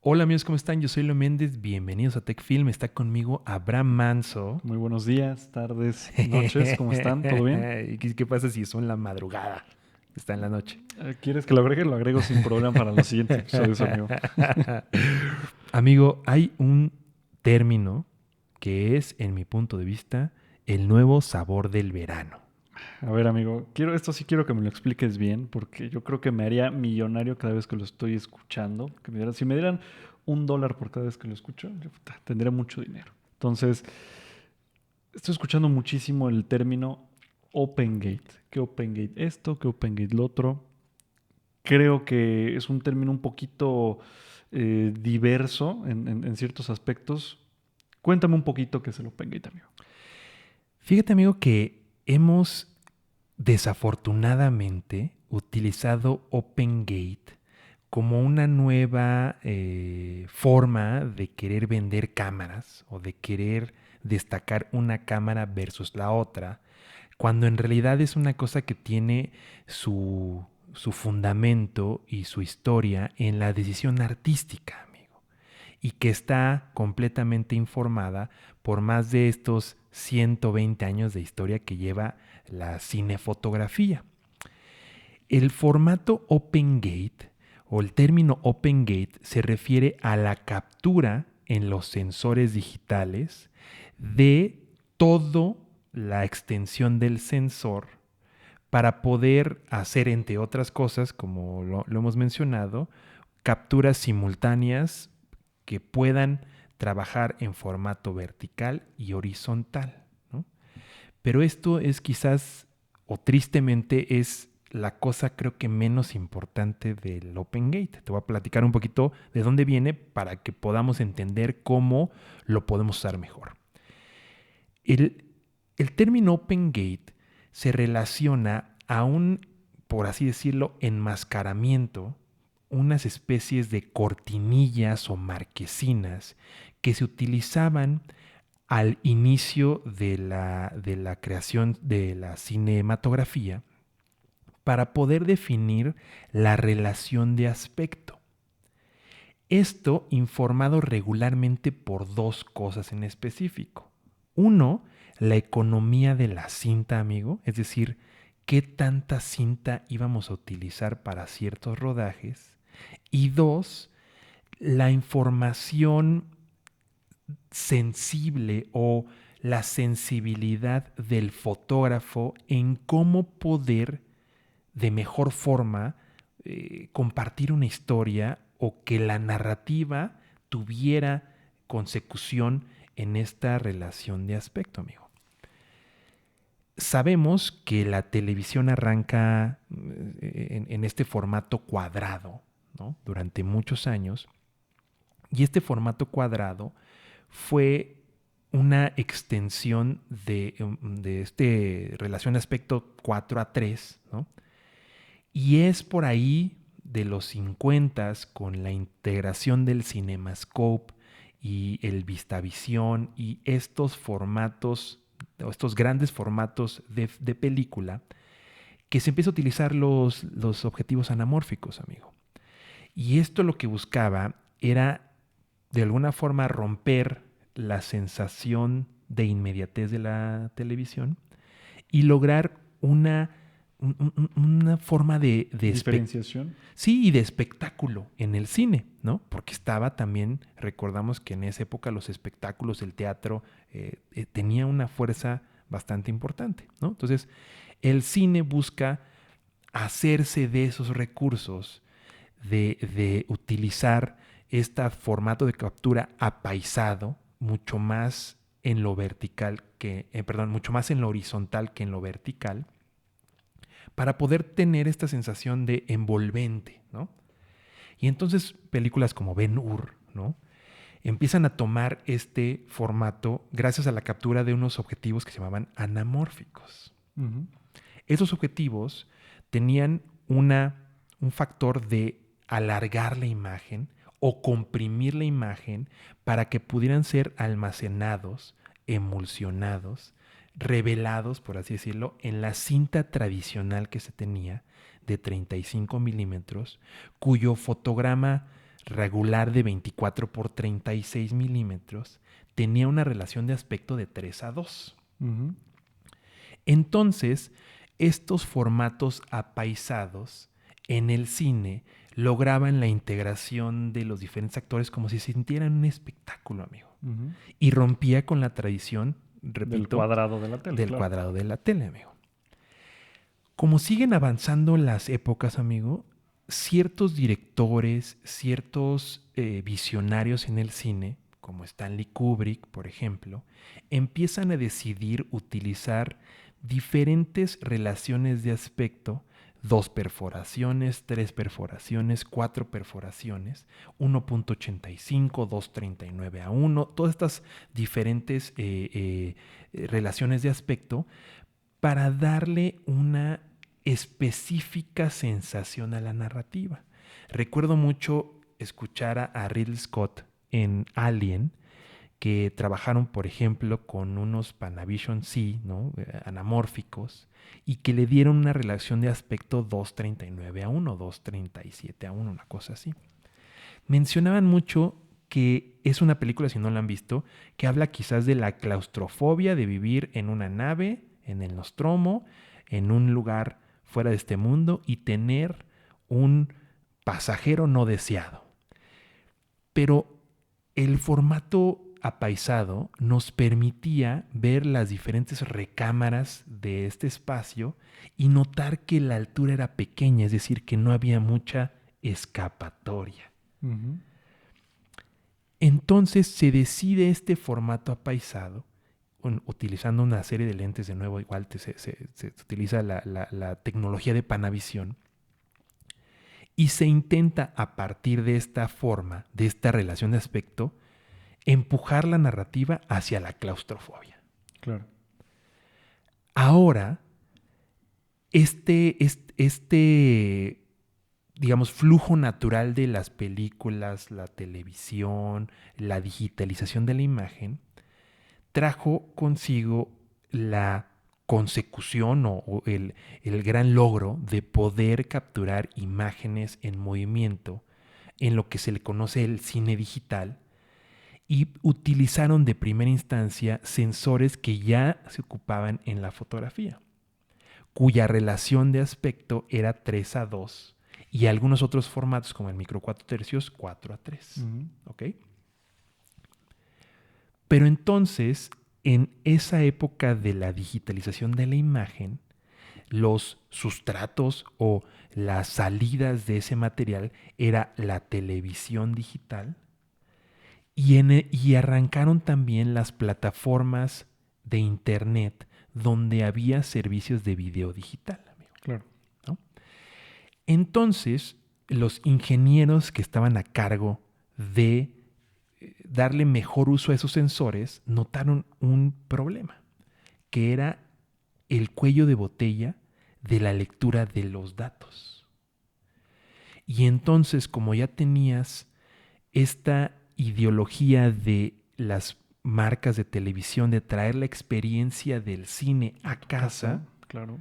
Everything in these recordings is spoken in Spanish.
Hola amigos, ¿cómo están? Yo soy Leo Méndez, bienvenidos a TechFilm. Está conmigo Abraham Manso. Muy buenos días, tardes, noches, ¿cómo están? ¿Todo bien? ¿Y qué pasa si son la madrugada? Está en la noche. ¿Quieres que lo agregue? Lo agrego sin problema para los siguientes episodios, amigo. Amigo, hay un término que es, en mi punto de vista, el nuevo sabor del verano. A ver, amigo, esto sí quiero que me lo expliques bien, porque yo creo que me haría millonario cada vez que lo estoy escuchando. Si me dieran $1 por cada vez que lo escucho, yo tendría mucho dinero. Entonces, estoy escuchando muchísimo el término Open Gate. ¿Qué Open Gate esto? ¿Qué Open Gate lo otro? Creo que es un término un poquito diverso en ciertos aspectos. Cuéntame un poquito qué es el Open Gate, amigo. Fíjate, amigo, que hemos desafortunadamente utilizado OpenGate como una nueva forma de querer vender cámaras o de querer destacar una cámara versus la otra, cuando en realidad es una cosa que tiene su fundamento y su historia en la decisión artística, amigo, y que está completamente informada por más de estos 120 años de historia que lleva la cinefotografía. El formato OpenGate o el término OpenGate se refiere a la captura en los sensores digitales de toda la extensión del sensor para poder hacer, entre otras cosas, como lo hemos mencionado, capturas simultáneas que puedan trabajar en formato vertical y horizontal, ¿no? Pero esto es quizás, o tristemente, es la cosa creo que menos importante del OpenGate. Te voy a platicar un poquito de dónde viene para que podamos entender cómo lo podemos usar mejor. El, el término OpenGate se relaciona a un, por así decirlo, enmascaramiento, unas especies de cortinillas o marquesinas que se utilizaban al inicio de la creación de la cinematografía para poder definir la relación de aspecto. Esto informado regularmente por dos cosas en específico. Uno, la economía de la cinta, amigo, es decir, qué tanta cinta íbamos a utilizar para ciertos rodajes. Y dos, la información sensible o la sensibilidad del fotógrafo en cómo poder de mejor forma compartir una historia o que la narrativa tuviera consecución en esta relación de aspecto, amigo. Sabemos que la televisión arranca en este formato cuadrado, ¿no? Durante muchos años, y este formato cuadrado fue una extensión de este relación de aspecto 4:3, ¿no? Y es por ahí de los 50 con la integración del CinemaScope y el VistaVision y estos formatos, estos grandes formatos de película, que se empieza a utilizar los objetivos anamórficos, amigo. Y esto lo que buscaba era de alguna forma romper la sensación de inmediatez de la televisión y lograr una forma Diferenciación. sí, y de espectáculo en el cine, ¿no? Porque estaba también, recordamos que en esa época los espectáculos, el teatro, tenía una fuerza bastante importante, ¿no? Entonces, el cine busca hacerse de esos recursos, de utilizar este formato de captura apaisado, mucho más en lo vertical perdón, mucho más en lo horizontal que en lo vertical, para poder tener esta sensación de envolvente, ¿no? Y entonces películas como Ben-Hur, ¿no? Empiezan a tomar este formato gracias a la captura de unos objetivos que se llamaban anamórficos. Ujú. Esos objetivos tenían un factor de alargar la imagen o comprimir la imagen para que pudieran ser almacenados, emulsionados, revelados, por así decirlo, en la cinta tradicional que se tenía de 35 milímetros, cuyo fotograma regular de 24 por 36 milímetros tenía una relación de aspecto de 3:2. Ujú. Entonces, estos formatos apaisados en el cine lograban la integración de los diferentes actores como si sintieran un espectáculo, amigo. Ujú. Y rompía con la tradición, Del repito, cuadrado de la tele, del claro. cuadrado de la tele, amigo. Como siguen avanzando las épocas, amigo, ciertos directores, ciertos visionarios en el cine, como Stanley Kubrick, por ejemplo, empiezan a decidir utilizar diferentes relaciones de aspecto, 2 perforaciones, 3 perforaciones, 4 perforaciones, 1.85, 2:39:1, todas estas diferentes relaciones de aspecto para darle una específica sensación a la narrativa. Recuerdo mucho escuchar a Ridley Scott en Alien, que trabajaron, por ejemplo, con unos Panavision C, ¿no? Anamórficos, y que le dieron una relación de aspecto 2:39:1, 2:37:1, una cosa así. Mencionaban mucho que es una película, si no la han visto, que habla quizás de la claustrofobia de vivir en una nave, en el Nostromo, en un lugar fuera de este mundo y tener un pasajero no deseado. Pero el formato apaisado nos permitía ver las diferentes recámaras de este espacio y notar que la altura era pequeña, es decir, que no había mucha escapatoria. Ujú. Entonces se decide este formato apaisado, utilizando una serie de lentes, de nuevo, igual se utiliza la tecnología de Panavision, y se intenta a partir de esta forma, de esta relación de aspecto, empujar la narrativa hacia la claustrofobia. Claro. Ahora, este digamos, flujo natural de las películas, la televisión, la digitalización de la imagen, trajo consigo la consecución o el gran logro de poder capturar imágenes en movimiento en lo que se le conoce el cine digital, y utilizaron de primera instancia sensores que ya se ocupaban en la fotografía, cuya relación de aspecto era 3:2 y algunos otros formatos como el micro 4 tercios 4:3. Ujú. ¿Ok? Pero entonces, en esa época de la digitalización de la imagen, los sustratos o las salidas de ese material era la televisión digital y arrancaron también las plataformas de internet donde había servicios de video digital, amigo, Claro. ¿no? Entonces, los ingenieros que estaban a cargo de darle mejor uso a esos sensores notaron un problema, que era el cuello de botella de la lectura de los datos. Y entonces, como ya tenías esta ideología de las marcas de televisión de traer la experiencia del cine a casa, Claro.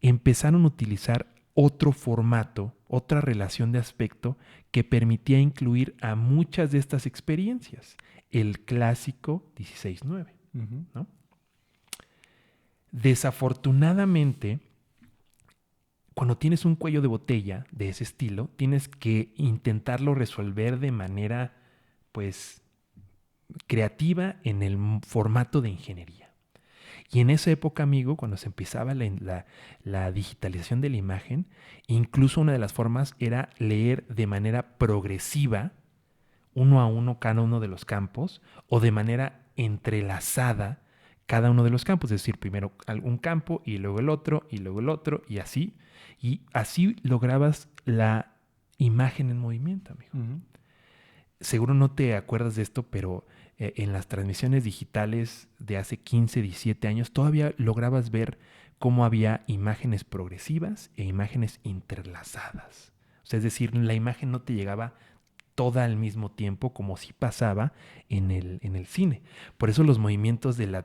empezaron a utilizar otro formato, otra relación de aspecto que permitía incluir a muchas de estas experiencias. El clásico 16:9, Ujú. ¿no? Desafortunadamente, cuando tienes un cuello de botella de ese estilo, tienes que intentarlo resolver de manera, pues, creativa en el formato de ingeniería. Y en esa época, amigo, cuando se empezaba la digitalización de la imagen, incluso una de las formas era leer de manera progresiva, uno a uno, cada uno de los campos, o de manera entrelazada cada uno de los campos. Es decir, primero un campo y luego el otro, y luego el otro, y así. Y así lograbas la imagen en movimiento, amigo. Ujú. Seguro no te acuerdas de esto, pero en las transmisiones digitales de hace 15, 17 años, todavía lograbas ver cómo había imágenes progresivas e imágenes interlazadas. O sea, es decir, la imagen no te llegaba toda al mismo tiempo como si pasaba en el cine. Por eso los movimientos de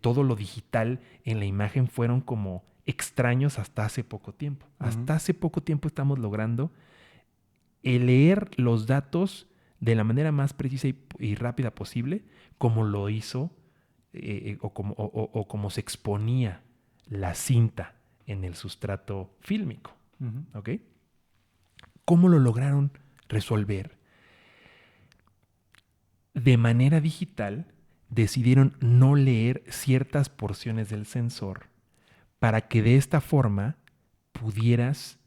todo lo digital en la imagen fueron como extraños hasta hace poco tiempo. Ujú. Hasta hace poco tiempo estamos logrando el leer los datos de la manera más precisa y rápida posible, como lo hizo o como se exponía la cinta en el sustrato fílmico. Ujú. ¿Ok? ¿Cómo lo lograron resolver? De manera digital, decidieron no leer ciertas porciones del sensor para que de esta forma pudieras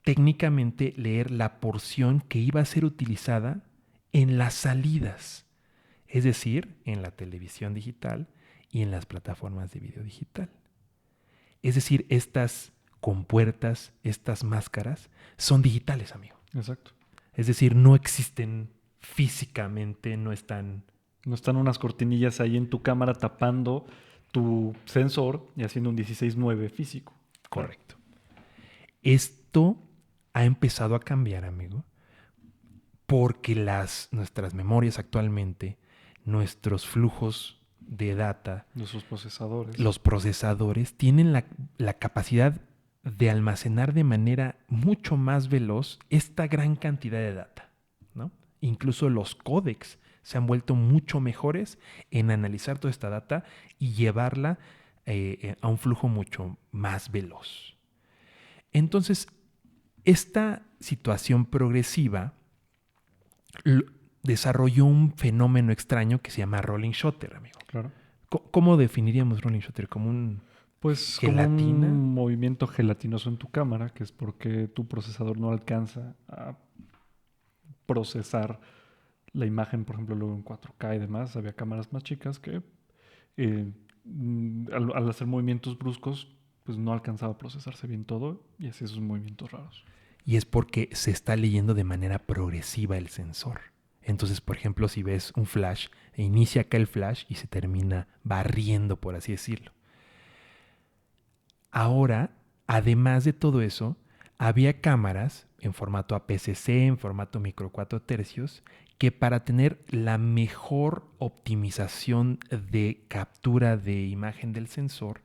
técnicamente leer la porción que iba a ser utilizada en las salidas, es decir, en la televisión digital y en las plataformas de video digital. Es decir, estas compuertas, estas máscaras, son digitales, amigo. Exacto. Es decir, no existen físicamente, no están... No están unas cortinillas ahí en tu cámara tapando tu sensor y haciendo un 16:9 físico. Correcto. Esto ha empezado a cambiar, amigo, porque nuestras memorias actualmente, nuestros flujos de data, Nuestros procesadores. los procesadores tienen la capacidad de almacenar de manera mucho más veloz esta gran cantidad de data, ¿no? Incluso los códecs se han vuelto mucho mejores en analizar toda esta data y llevarla a un flujo mucho más veloz. Entonces, esta situación progresiva desarrolló un fenómeno extraño que se llama rolling shutter, amigo. Claro. ¿Cómo definiríamos rolling shutter? ¿Como un Pues gelatina? como un movimiento gelatinoso en tu cámara, que es porque tu procesador no alcanza a procesar la imagen, por ejemplo, luego en 4K y demás. Había cámaras más chicas que al hacer movimientos bruscos, pues no alcanzaba a procesarse bien todo y hacía esos movimientos raros. Y es porque se está leyendo de manera progresiva el sensor. Entonces, por ejemplo, si ves un flash, inicia acá el flash y se termina barriendo, por así decirlo. Ahora, además de todo eso, había cámaras en formato APS-C, en formato micro 4 tercios, que para tener la mejor optimización de captura de imagen del sensor,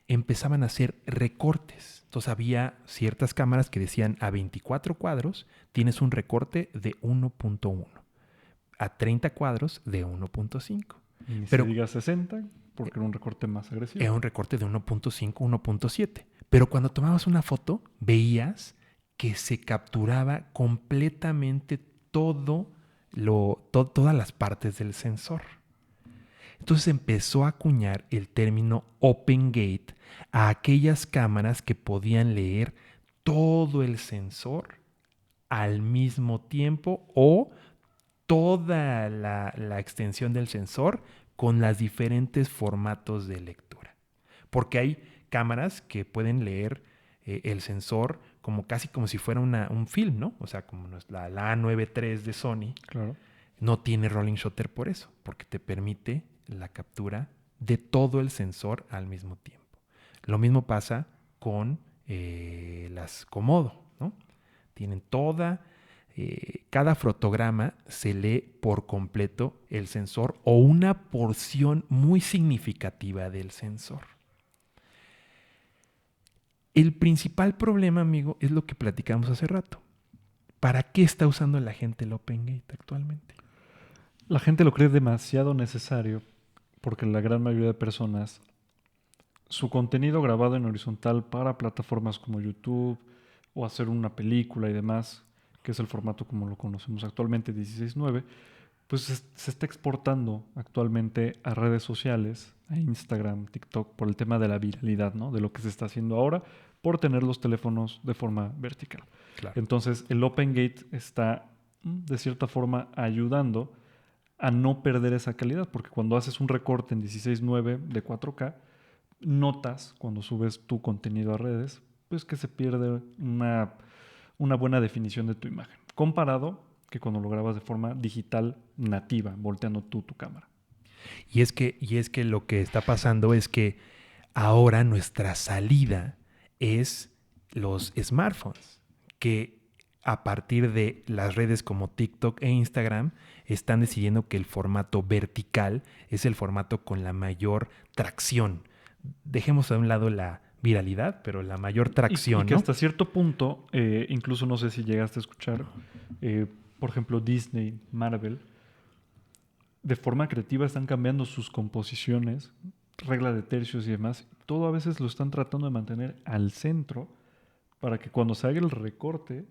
empezaban a hacer recortes. Entonces había ciertas cámaras que decían a 24 cuadros tienes un recorte de 1.1, a 30 cuadros de 1.5. Y ni Pero se diga 60, porque era un recorte más agresivo. era un recorte de 1.5, 1.7. Pero cuando tomabas una foto, veías que se capturaba completamente todas las partes del sensor. Entonces empezó a acuñar el término Open Gate a aquellas cámaras que podían leer todo el sensor al mismo tiempo o toda la extensión del sensor con los diferentes formatos de lectura. Porque hay cámaras que pueden leer el sensor casi como si fuera un film, ¿no? O sea, como la A93 de Sony. Claro. No tiene rolling shutter por eso, porque te permite la captura de todo el sensor al mismo tiempo. Lo mismo pasa con las Komodo, ¿no? Tienen cada fotograma se lee por completo el sensor o una porción muy significativa del sensor. El principal problema, amigo, es lo que platicamos hace rato. ¿Para qué está usando la gente el Open Gate actualmente? La gente lo cree demasiado necesario porque la gran mayoría de personas, su contenido grabado en horizontal para plataformas como YouTube o hacer una película y demás, que es el formato como lo conocemos actualmente, 16:9, pues se está exportando actualmente a redes sociales, a Instagram, TikTok, por el tema de la viralidad, ¿no? De lo que se está haciendo ahora por tener los teléfonos de forma vertical. Claro. Entonces, el Open Gate está, de cierta forma, ayudando a no perder esa calidad, porque cuando haces un recorte en 16:9 de 4K, notas cuando subes tu contenido a redes, pues que se pierde una buena definición de tu imagen, comparado que cuando lo grabas de forma digital nativa, volteando tu cámara. Y es que lo que está pasando es que ahora nuestra salida es los smartphones, que a partir de las redes como TikTok e Instagram están decidiendo que el formato vertical es el formato con la mayor tracción. Dejemos a un lado la viralidad, pero la mayor tracción, y que ¿no? hasta cierto punto, incluso no sé si llegaste a escuchar, Por ejemplo, Disney, Marvel, de forma creativa están cambiando sus composiciones, regla de tercios y demás. Todo a veces lo están tratando de mantener al centro para que cuando se haga el recorte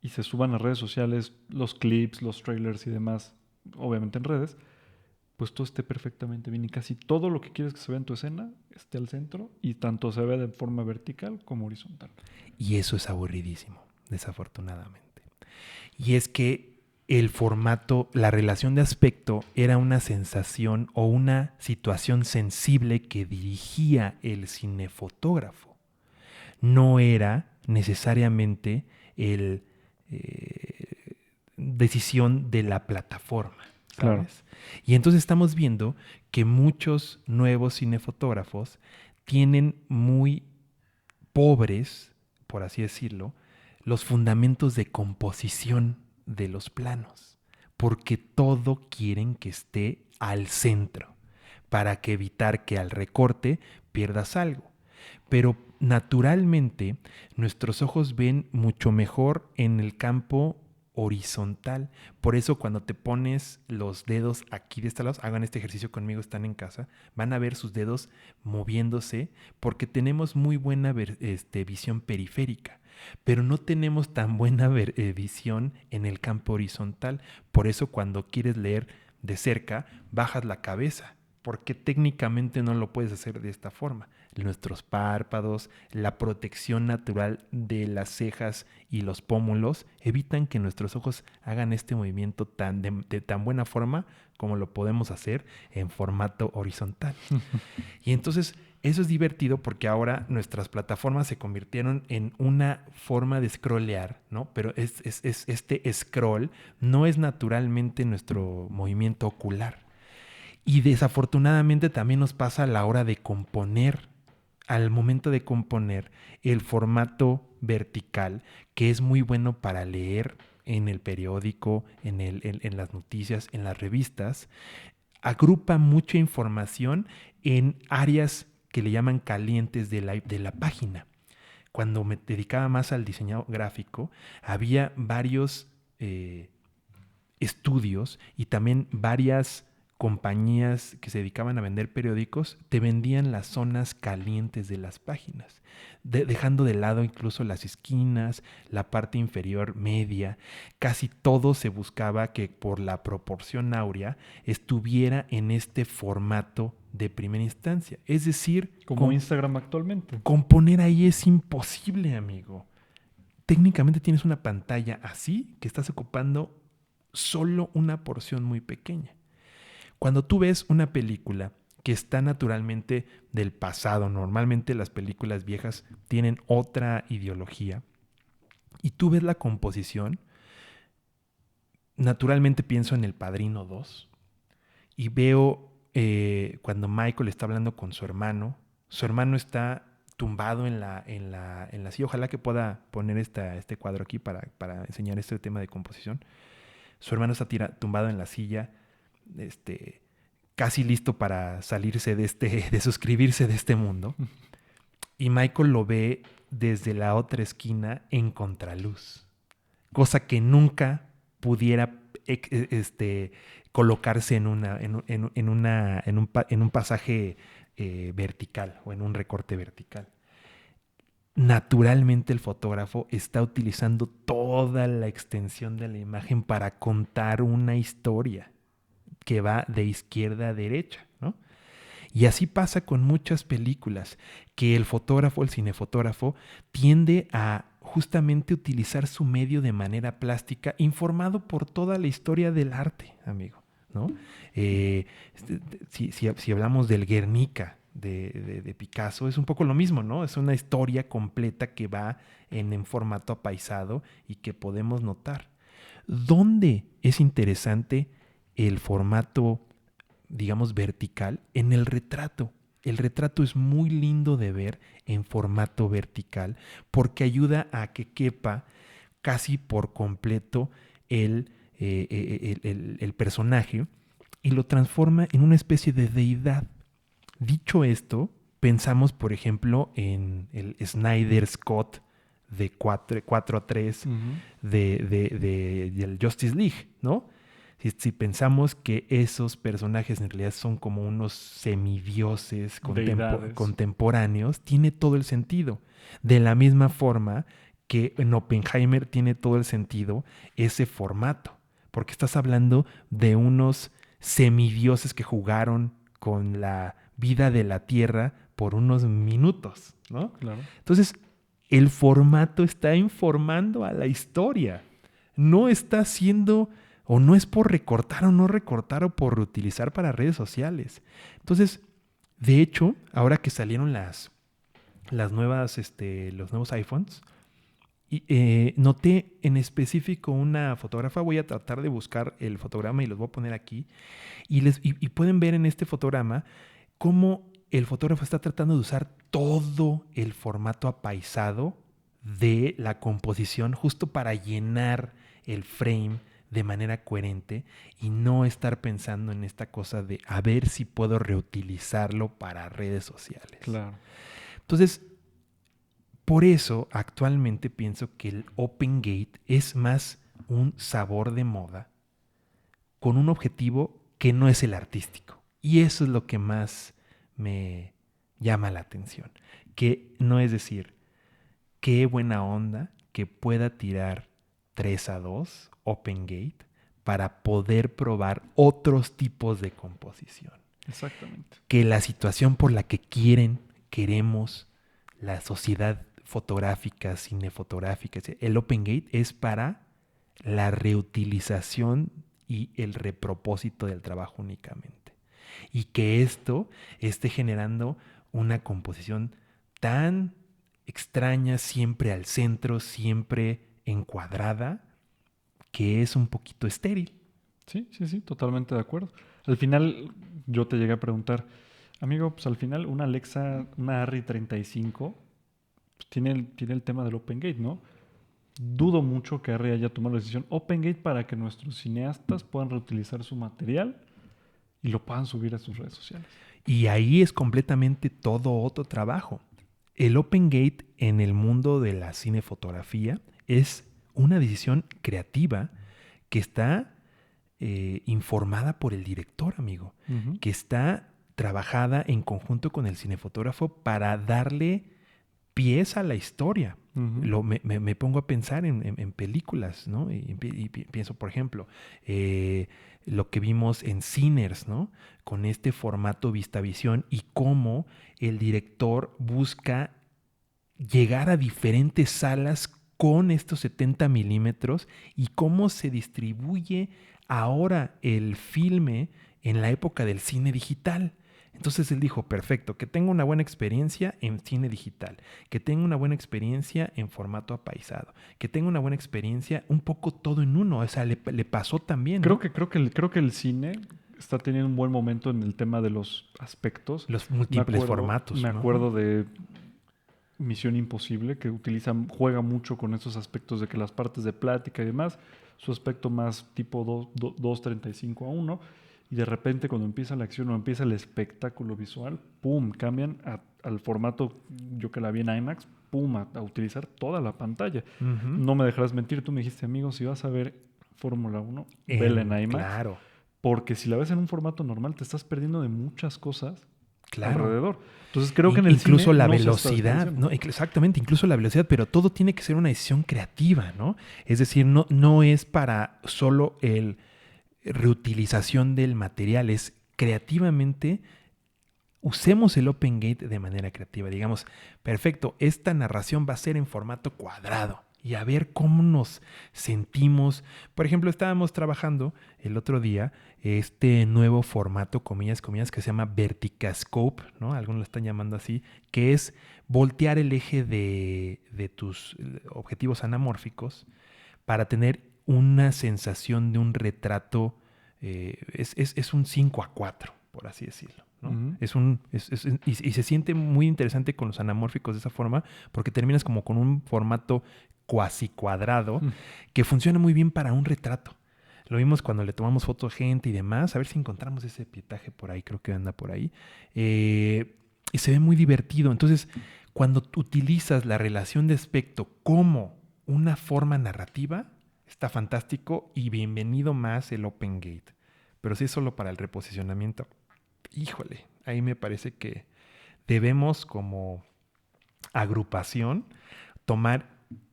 y se suban a redes sociales los clips, los trailers y demás, obviamente en redes, pues todo esté perfectamente bien y casi todo lo que quieres que se vea en tu escena esté al centro y tanto se vea de forma vertical como horizontal. Y eso es aburridísimo, desafortunadamente. Y es que el formato, la relación de aspecto era una sensación o una situación sensible que dirigía el cinefotógrafo. No era necesariamente el decisión de la plataforma, Claro. ¿sabes? Y entonces estamos viendo que muchos nuevos cinefotógrafos tienen muy pobres, por así decirlo, los fundamentos de composición de los planos, porque todo quieren que esté al centro, para que evitar que al recorte pierdas algo. Pero naturalmente nuestros ojos ven mucho mejor en el campo horizontal. Por eso cuando te pones los dedos aquí de este lado, hagan este ejercicio conmigo, están en casa, van a ver sus dedos moviéndose porque tenemos muy buena visión periférica, pero no tenemos tan buena visión en el campo horizontal. Por eso cuando quieres leer de cerca, bajas la cabeza, porque técnicamente no lo puedes hacer de esta forma. Nuestros párpados, la protección natural de las cejas y los pómulos evitan que nuestros ojos hagan este movimiento de tan buena forma como lo podemos hacer en formato horizontal. Y entonces eso es divertido porque ahora nuestras plataformas se convirtieron en una forma de scrollear, ¿no? Pero este scroll no es naturalmente nuestro movimiento ocular. Y desafortunadamente también nos pasa a la hora de componer. Al momento de componer, el formato vertical, que es muy bueno para leer en el periódico, en las noticias, en las revistas, agrupa mucha información en áreas que le llaman calientes de la página. Cuando me dedicaba más al diseño gráfico, había varios estudios y también varias compañías que se dedicaban a vender periódicos te vendían las zonas calientes de las páginas, dejando de lado incluso las esquinas, la parte inferior media. Casi todo se buscaba que por la proporción áurea estuviera en este formato de primera instancia. Es decir, Como Instagram actualmente. componer ahí es imposible, amigo. Técnicamente tienes una pantalla así que estás ocupando solo una porción muy pequeña. Cuando tú ves una película que está naturalmente del pasado, normalmente las películas viejas tienen otra ideología, y tú ves la composición, naturalmente pienso en El Padrino 2 y veo cuando Michael está hablando con su hermano está tumbado en la silla. Ojalá que pueda poner este cuadro aquí para enseñar este tema de composición. Su hermano está tumbado en la silla, casi listo para salirse de suscribirse de este mundo. Y Michael lo ve desde la otra esquina en contraluz, cosa que nunca pudiera colocarse en un pasaje vertical o en un recorte vertical. Naturalmente el fotógrafo está utilizando toda la extensión de la imagen para contar una historia que va de izquierda a derecha, ¿no? Y así pasa con muchas películas, que el fotógrafo, el cinefotógrafo, tiende a justamente utilizar su medio de manera plástica, informado por toda la historia del arte, amigo, ¿no? Si hablamos del Guernica de Picasso, es un poco lo mismo, ¿no? Es una historia completa que va en formato apaisado y que podemos notar. ¿Dónde es interesante el formato, digamos, vertical? En el retrato. El retrato es muy lindo de ver en formato vertical porque ayuda a que quepa casi por completo el personaje y lo transforma en una especie de deidad. Dicho esto, pensamos, por ejemplo, en el Snyder Scott de 4-3 Ujú. del Justice League, ¿no? Si pensamos que esos personajes en realidad son como unos semidioses Deidades. contemporáneos, tiene todo el sentido. De la misma forma que en Oppenheimer tiene todo el sentido ese formato, porque estás hablando de unos semidioses que jugaron con la vida de la Tierra por unos minutos, ¿no? Claro. Entonces, el formato está informando a la historia. No está haciendo, o no es por recortar o no recortar o por reutilizar para redes sociales. Entonces, de hecho, ahora que salieron los nuevos iPhones, noté en específico una fotógrafa. Voy a tratar de buscar el fotograma y los voy a poner aquí. Y pueden ver en este fotograma cómo el fotógrafo está tratando de usar todo el formato apaisado de la composición justo para llenar el frame de manera coherente y no estar pensando en esta cosa de a ver si puedo reutilizarlo para redes sociales. Claro. Entonces, por eso actualmente pienso que el Open Gate es más un sabor de moda con un objetivo que no es el artístico. Y eso es lo que más me llama la atención. Que no es decir, qué buena onda que pueda tirar 3-2 Open Gate para poder probar otros tipos de composición. Exactamente. Que la situación por la que queremos la sociedad fotográfica, cinefotográfica, el Open Gate es para la reutilización y el repropósito del trabajo únicamente. Y que esto esté generando una composición tan extraña, siempre al centro, siempre encuadrada, que es un poquito estéril. Sí, sí, sí, totalmente de acuerdo. Al final, yo te llegué a preguntar, amigo, pues al final una Alexa, una Arri 35, pues tiene el tema del Open Gate, ¿no? Dudo mucho que Arri haya tomado la decisión Open Gate para que nuestros cineastas puedan reutilizar su material y lo puedan subir a sus redes sociales. Y ahí es completamente todo otro trabajo. El Open Gate en el mundo de la cinefotografía es una decisión creativa que está informada por el director, amigo, Ujú. que está trabajada en conjunto con el cinefotógrafo para darle pies a la historia. Ujú. Me pongo a pensar en películas, ¿no? Y pienso, por ejemplo, lo que vimos en Sinners, ¿no? Con este formato VistaVision y cómo el director busca llegar a diferentes salas con estos 70 milímetros y cómo se distribuye ahora el filme en la época del cine digital. Entonces él dijo, perfecto, que tenga una buena experiencia en cine digital, que tenga una buena experiencia en formato apaisado, que tenga una buena experiencia un poco todo en uno. O sea, le pasó también, ¿no? Creo que el cine está teniendo un buen momento en el tema de los aspectos. Los múltiples formatos, Me ¿no? acuerdo de Misión Imposible, que juega mucho con esos aspectos de que las partes de plática y demás, su aspecto más tipo 2:35:1, y de repente cuando empieza la acción o empieza el espectáculo visual, ¡pum!, cambian al formato, yo que la vi en IMAX, ¡pum!, a utilizar toda la pantalla. Ujú. No me dejarás mentir, tú me dijiste, amigo, si vas a ver Fórmula 1, vela en IMAX, Claro, porque si la ves en un formato normal te estás perdiendo de muchas cosas claro. alrededor. Entonces creo que en el Incluso cine la no se está velocidad, desperdiciando. ¿no? Exactamente, incluso la velocidad, pero todo tiene que ser una decisión creativa, ¿no? Es decir, no es para solo el reutilización del material, es creativamente usemos el Open Gate de manera creativa. Digamos, perfecto, esta narración va a ser en formato cuadrado y a ver cómo nos sentimos. Por ejemplo, estábamos trabajando el otro día este nuevo formato, comillas, comillas, que se llama Verticascope, ¿no? Algunos lo están llamando así, que es voltear el eje de tus objetivos anamórficos para tener una sensación de un retrato, es un 5:4, por así decirlo, ¿no? Ujú. Y se siente muy interesante con los anamórficos de esa forma porque terminas como con un formato cuasi cuadrado que funciona muy bien para un retrato. Lo vimos cuando le tomamos foto a gente y demás. A ver si encontramos ese pietaje por ahí, creo que anda por ahí. Y se ve muy divertido. Entonces, Cuando tú utilizas la relación de aspecto como una forma narrativa, está fantástico y bienvenido más el Open Gate. Pero si es solo para el reposicionamiento, híjole, ahí me parece que debemos como agrupación tomar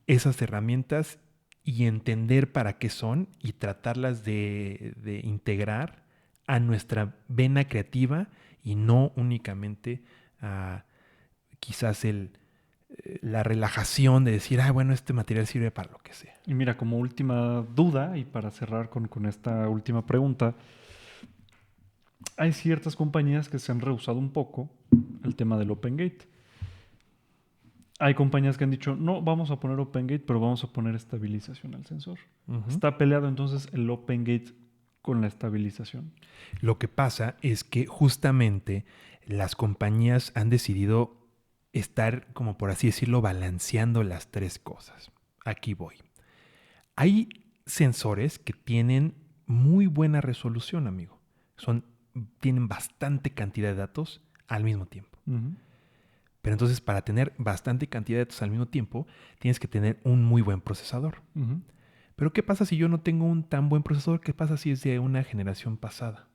esas herramientas y entender para qué son y tratarlas de integrar a nuestra vena creativa y no únicamente a quizás la relajación de decir, bueno, este material sirve para lo que sea. Y mira, como última duda, y para cerrar con esta última pregunta, hay ciertas compañías que se han rehusado un poco el tema del Open Gate. Hay compañías que han dicho, no, vamos a poner Open Gate, pero vamos a poner estabilización al sensor. Está peleado entonces el Open Gate con la estabilización. Lo que pasa es que justamente las compañías han decidido estar, como por así decirlo, balanceando las tres cosas. Aquí voy. Hay sensores que tienen muy buena resolución, amigo. Tienen bastante cantidad de datos al mismo tiempo. Pero entonces, para tener bastante cantidad de datos al mismo tiempo, tienes que tener un muy buen procesador. Pero ¿qué pasa si yo no tengo un tan buen procesador? ¿Qué pasa si es de una generación pasada?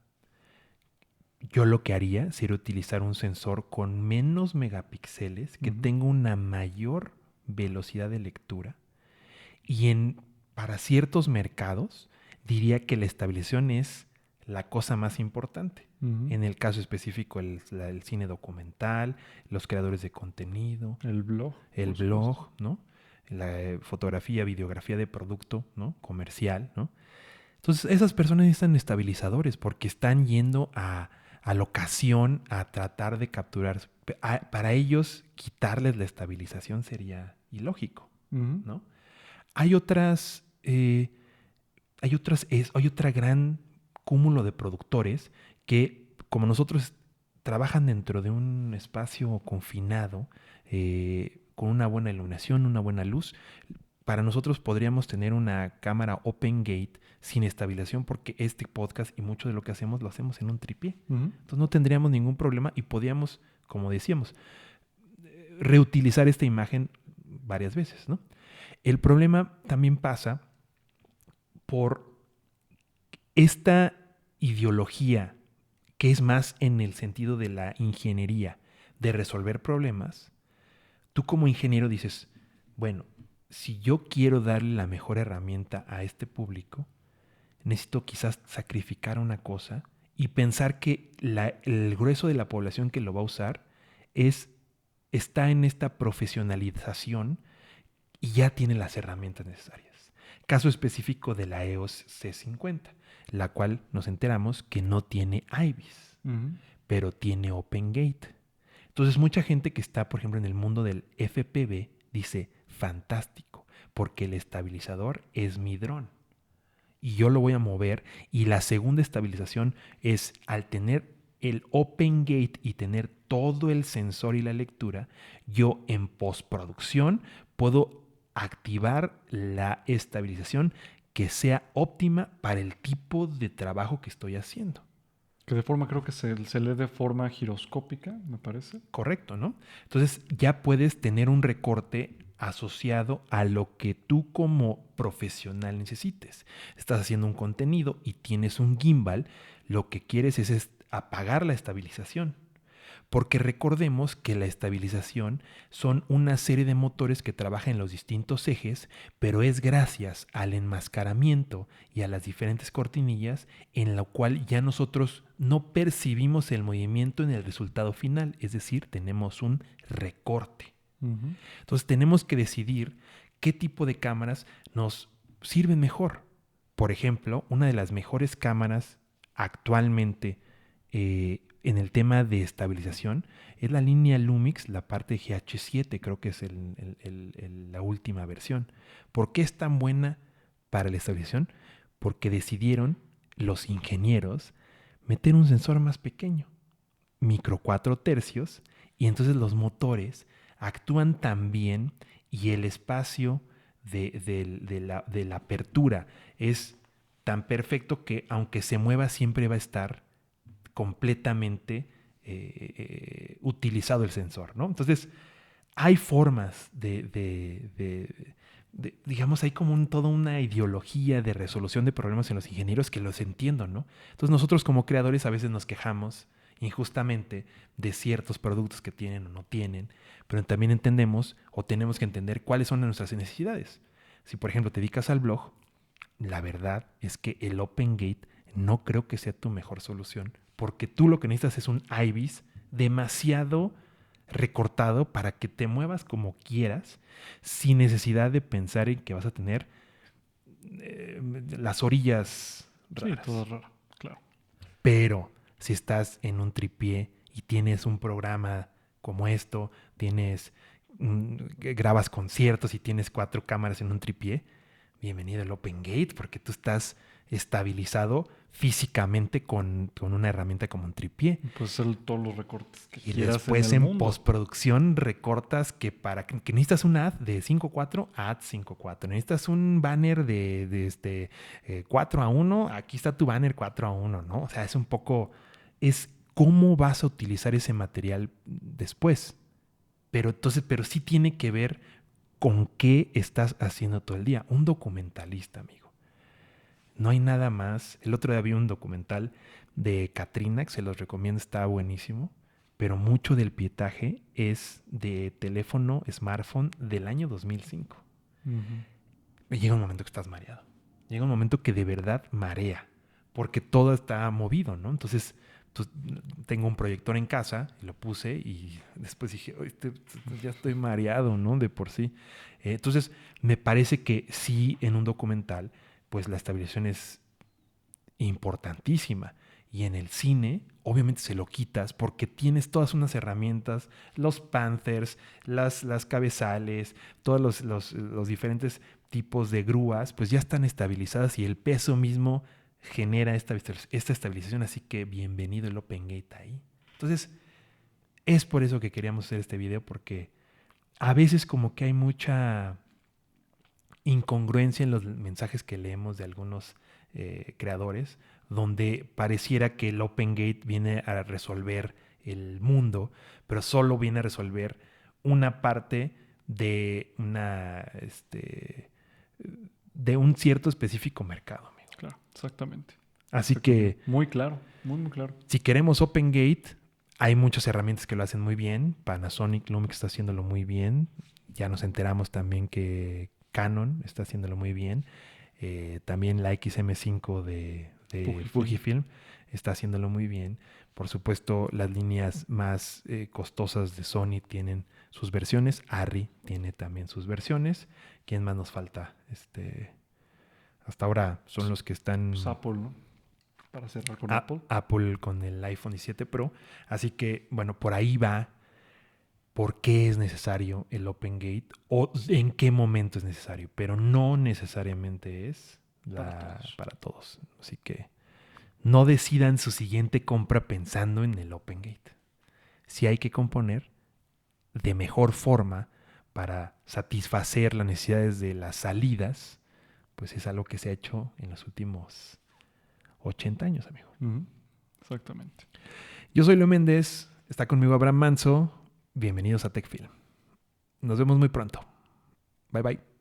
Yo lo que haría sería utilizar un sensor con menos megapíxeles, que tenga una mayor velocidad de lectura. Y para ciertos mercados, diría que la estabilización es la cosa más importante. En el caso específico, el cine documental, los creadores de contenido, el blog, ¿no? La fotografía, videografía de producto, ¿no? Comercial, ¿no? Entonces, esas personas necesitan estabilizadores porque están yendo a la ocasión a tratar de capturar. Para ellos, quitarles la estabilización sería ilógico, ¿no? Hay otra gran cúmulo de productores que, como nosotros, trabajan dentro de un espacio confinado, con una buena iluminación, una buena luz. Para nosotros podríamos tener una cámara Open Gate sin estabilización porque este podcast y mucho de lo que hacemos lo hacemos en un tripié. Entonces no tendríamos ningún problema y podríamos, como decíamos, reutilizar esta imagen varias veces, ¿no? El problema también pasa por esta ideología que es más en el sentido de la ingeniería, de resolver problemas. Tú como ingeniero dices, bueno, si yo quiero darle la mejor herramienta a este público, necesito quizás sacrificar una cosa y pensar que el grueso de la población que lo va a usar está en esta profesionalización y ya tiene las herramientas necesarias. Caso específico de la EOS C50, la cual nos enteramos que no tiene IBIS, pero tiene Open Gate. Entonces mucha gente que está, por ejemplo, en el mundo del FPV dice, fantástico, porque el estabilizador es mi dron y yo lo voy a mover. Y la segunda estabilización es, al tener el Open Gate y tener todo el sensor y la lectura, yo en postproducción puedo activar la estabilización que sea óptima para el tipo de trabajo que estoy haciendo. Que de forma, creo que se lee de forma giroscópica, me parece. Correcto, ¿no? Entonces ya puedes tener un recorte asociado a lo que tú como profesional necesites. Estás haciendo un contenido y tienes un gimbal, lo que quieres es apagar la estabilización. Porque recordemos que la estabilización son una serie de motores que trabajan en los distintos ejes, pero es gracias al enmascaramiento y a las diferentes cortinillas en lo cual ya nosotros no percibimos el movimiento en el resultado final, es decir, tenemos un recorte. Entonces tenemos que decidir qué tipo de cámaras nos sirven mejor. Por ejemplo, una de las mejores cámaras actualmente en el tema de estabilización es la línea Lumix, la parte GH7, creo que es la última versión. ¿Por qué es tan buena para la estabilización? Porque decidieron los ingenieros meter un sensor más pequeño, micro 4 tercios, y entonces los motores actúan tan bien y el espacio de la apertura es tan perfecto que aunque se mueva siempre va a estar completamente utilizado el sensor, ¿no? Entonces, hay formas digamos, hay como toda una ideología de resolución de problemas en los ingenieros que los entiendo, ¿no? Entonces nosotros como creadores a veces nos quejamos injustamente de ciertos productos que tienen o no tienen, pero también entendemos o tenemos que entender cuáles son nuestras necesidades. Si, por ejemplo, te dedicas al blog, la verdad es que el OpenGate no creo que sea tu mejor solución, porque tú lo que necesitas es un IBIS demasiado recortado para que te muevas como quieras, sin necesidad de pensar en que vas a tener las orillas Sí, raras. todo raro, claro. Pero si estás en un tripié y tienes un programa como esto, grabas conciertos y tienes 4 cámaras en un tripié, bienvenido al OpenGate, porque tú estás estabilizado físicamente con una herramienta como un tripié. Pues hacer todos los recortes que Y quieras después en el en mundo. postproducción recortas que necesitas un ad de 5:4, ad 5:4. Necesitas un banner de 4:1, aquí está tu banner 4:1, ¿no? O sea, es un poco, es cómo vas a utilizar ese material después. Pero sí tiene que ver con qué estás haciendo todo el día. Un documentalista, amigo. No hay nada más. El otro día vi un documental de Katrina, que se los recomiendo, está buenísimo, pero mucho del pietaje es de teléfono, smartphone del año 2005. Y llega un momento que estás mareado. Llega un momento que de verdad marea, porque todo está movido, ¿no? Entonces, tengo un proyector en casa y lo puse y después dije, ya estoy mareado, ¿no? De por sí. Entonces, me parece que sí, en un documental, pues la estabilización es importantísima. Y en el cine, obviamente se lo quitas porque tienes todas unas herramientas, los panthers, las cabezales, todos los diferentes tipos de grúas, pues ya están estabilizadas y el peso mismo genera esta estabilización. Así que bienvenido el OpenGate ahí. Entonces, es por eso que queríamos hacer este video, porque a veces como que hay mucha incongruencia en los mensajes que leemos de algunos creadores, donde pareciera que el OpenGate viene a resolver el mundo, pero solo viene a resolver una parte de un cierto específico mercado, amigo. Claro, exactamente. Así que muy claro, muy claro. si queremos OpenGate, hay muchas herramientas que lo hacen muy bien. Panasonic, Lumix está haciéndolo muy bien. Ya nos enteramos también que Canon está haciéndolo muy bien. También la XM5 de Fujifilm está haciéndolo muy bien. Por supuesto, las líneas más costosas de Sony tienen sus versiones. Arri tiene también sus versiones. ¿Quién más nos falta? Hasta ahora son los que están... Pues Apple, ¿no? Para cerrar con Apple. Apple con el iPhone 17 Pro. Así que, bueno, por ahí va por qué es necesario el OpenGate o en qué momento es necesario, pero no necesariamente es para todos. Así que no decidan su siguiente compra pensando en el OpenGate. Si hay que componer de mejor forma para satisfacer las necesidades de las salidas, pues es algo que se ha hecho en los últimos 80 años, amigo. Exactamente. Yo soy Leo Méndez, está conmigo Abraham Manso. Bienvenidos a TechFilm. Nos vemos muy pronto. Bye bye.